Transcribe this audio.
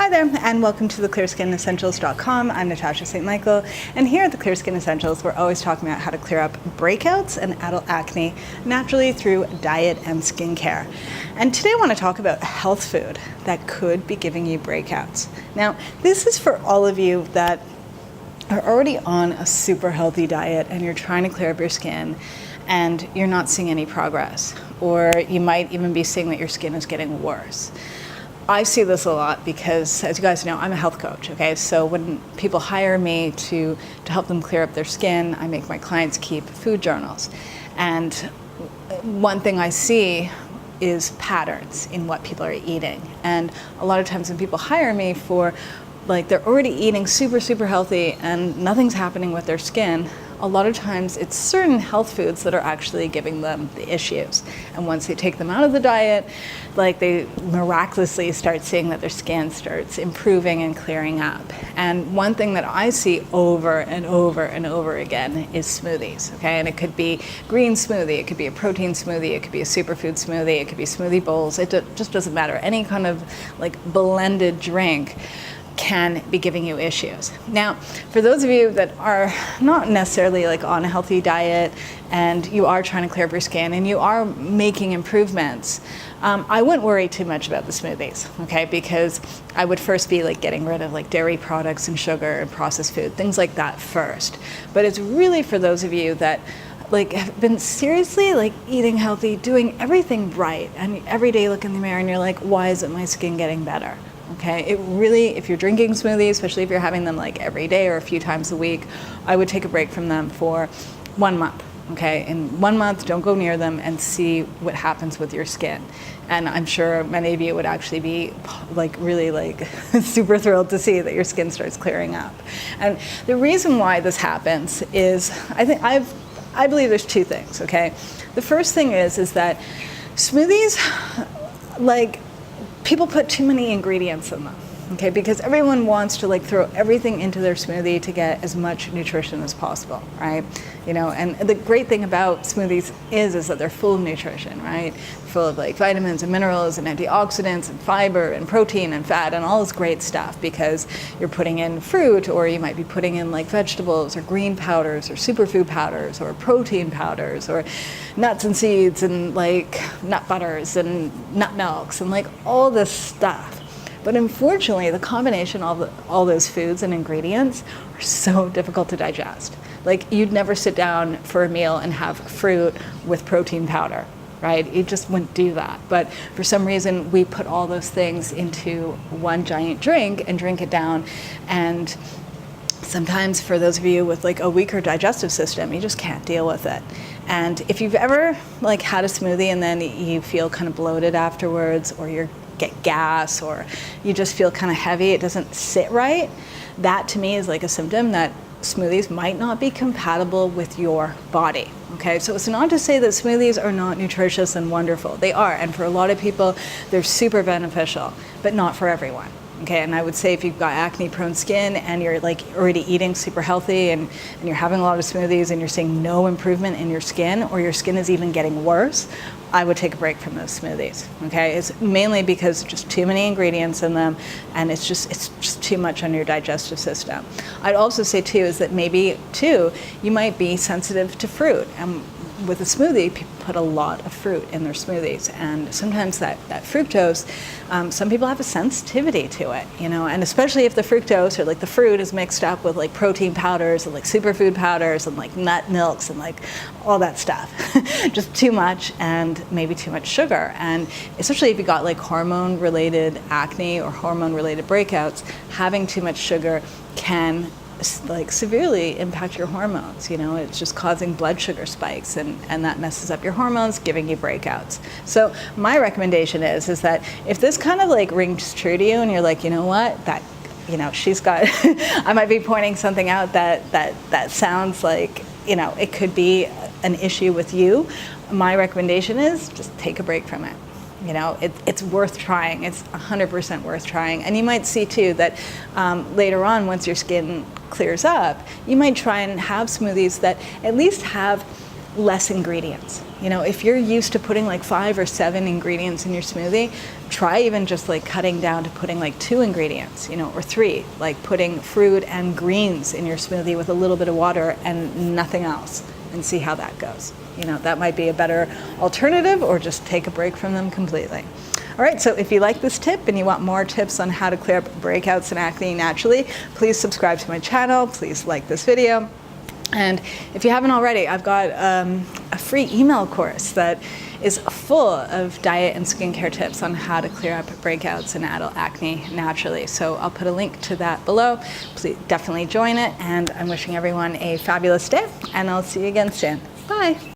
Hi there, and welcome to the ClearSkinEssentials.com. I'm Natasha St. Michael, and here at the Clear Skin Essentials, we're always talking about how to clear up breakouts and adult acne naturally through diet and skincare. And today I want to talk about a health food that could be giving you breakouts. Now, this is for all of you that are already on a super healthy diet and you're trying to clear up your skin and you're not seeing any progress, or you might even be seeing that your skin is getting worse. I see this a lot because, as you guys know, I'm a health coach, okay? So when people hire me to help them clear up their skin, I make my clients keep food journals. And one thing I see is patterns in what people are eating. And a lot of times when people hire me for, like, they're already eating super, super healthy and nothing's happening with their skin, a lot of times it's certain health foods that are actually giving them the issues. And once they take them out of the diet, like, they miraculously start seeing that their skin starts improving and clearing up. And one thing that I see over and over and over again is smoothies, okay? And it could be green smoothie, it could be a protein smoothie, it could be a superfood smoothie, it could be smoothie bowls. It just doesn't matter. Any kind of like blended drink can be giving you issues. Now, for those of you that are not necessarily like on a healthy diet and you are trying to clear up your skin and you are making improvements, I wouldn't worry too much about the smoothies, okay? Because I would first be like getting rid of like dairy products and sugar and processed food, things like that first. But it's really for those of you that like have been seriously like eating healthy, doing everything right, and every day look in the mirror and you're like, why isn't my skin getting better? Okay, it really, if you're drinking smoothies, especially if you're having them like every day or a few times a week, I would take a break from them for 1 month. Okay, in 1 month, don't go near them and see what happens with your skin. And I'm sure many of you would actually be like really like super thrilled to see that your skin starts clearing up. And the reason why this happens is, I believe there's two things. Okay, the first thing is that smoothies, like, people put too many ingredients in them, okay? Because everyone wants to like throw everything into their smoothie to get as much nutrition as possible, right? You know, and the great thing about smoothies is that they're full of nutrition, right? Full of like vitamins and minerals and antioxidants and fiber and protein and fat and all this great stuff, because you're putting in fruit, or you might be putting in like vegetables or green powders or superfood powders or protein powders or nuts and seeds and like nut butters and nut milks and like all this stuff. But unfortunately, the combination of all those foods and ingredients are so difficult to digest. Like, you'd never sit down for a meal and have fruit with protein powder, right? You just wouldn't do that. But for some reason, we put all those things into one giant drink and drink it down. And sometimes for those of you with like a weaker digestive system, you just can't deal with it. And if you've ever like had a smoothie and then you feel kind of bloated afterwards, or you get gas, or you just feel kind of heavy, it doesn't sit right, that to me is like a symptom that smoothies might not be compatible with your body. Okay, so it's not to say that smoothies are not nutritious and wonderful. They are, and for a lot of people, they're super beneficial, but not for everyone. Okay, and I would say if you've got acne-prone skin and you're like already eating super healthy and you're having a lot of smoothies and you're seeing no improvement in your skin, or your skin is even getting worse, I would take a break from those smoothies. Okay, it's mainly because just too many ingredients in them, and it's just too much on your digestive system. I'd also say too is that maybe too you might be sensitive to fruit. And with a smoothie, people put a lot of fruit in their smoothies, and sometimes that fructose, some people have a sensitivity to it, you know, and especially if the fructose or like the fruit is mixed up with like protein powders and like superfood powders and like nut milks and like all that stuff, just too much, and maybe too much sugar. And especially if you got like hormone related acne or hormone related breakouts, having too much sugar can like severely impact your hormones. You know, it's just causing blood sugar spikes, and that messes up your hormones, giving you breakouts. So my recommendation is that if this kind of like rings true to you and you're like, you know what, that, you know, she's got I might be pointing something out that sounds like, you know, it could be an issue with you, my recommendation is just take a break from it. You know, it's worth trying. It's 100% worth trying. And you might see too that later on, once your skin clears up, you might try and have smoothies that at least have less ingredients. You know, if you're used to putting like 5 or 7 ingredients in your smoothie, try even just like cutting down to putting like 2 ingredients, you know, or 3, like putting fruit and greens in your smoothie with a little bit of water and nothing else, and see how that goes. You know, that might be a better alternative, or just take a break from them completely. All right, so if you like this tip and you want more tips on how to clear up breakouts and acne naturally, please subscribe to my channel, please like this video. And if you haven't already, I've got a free email course that is full of diet and skincare tips on how to clear up breakouts and adult acne naturally. So I'll put a link to that below. Please definitely join it, and I'm wishing everyone a fabulous day, and I'll see you again soon. Bye.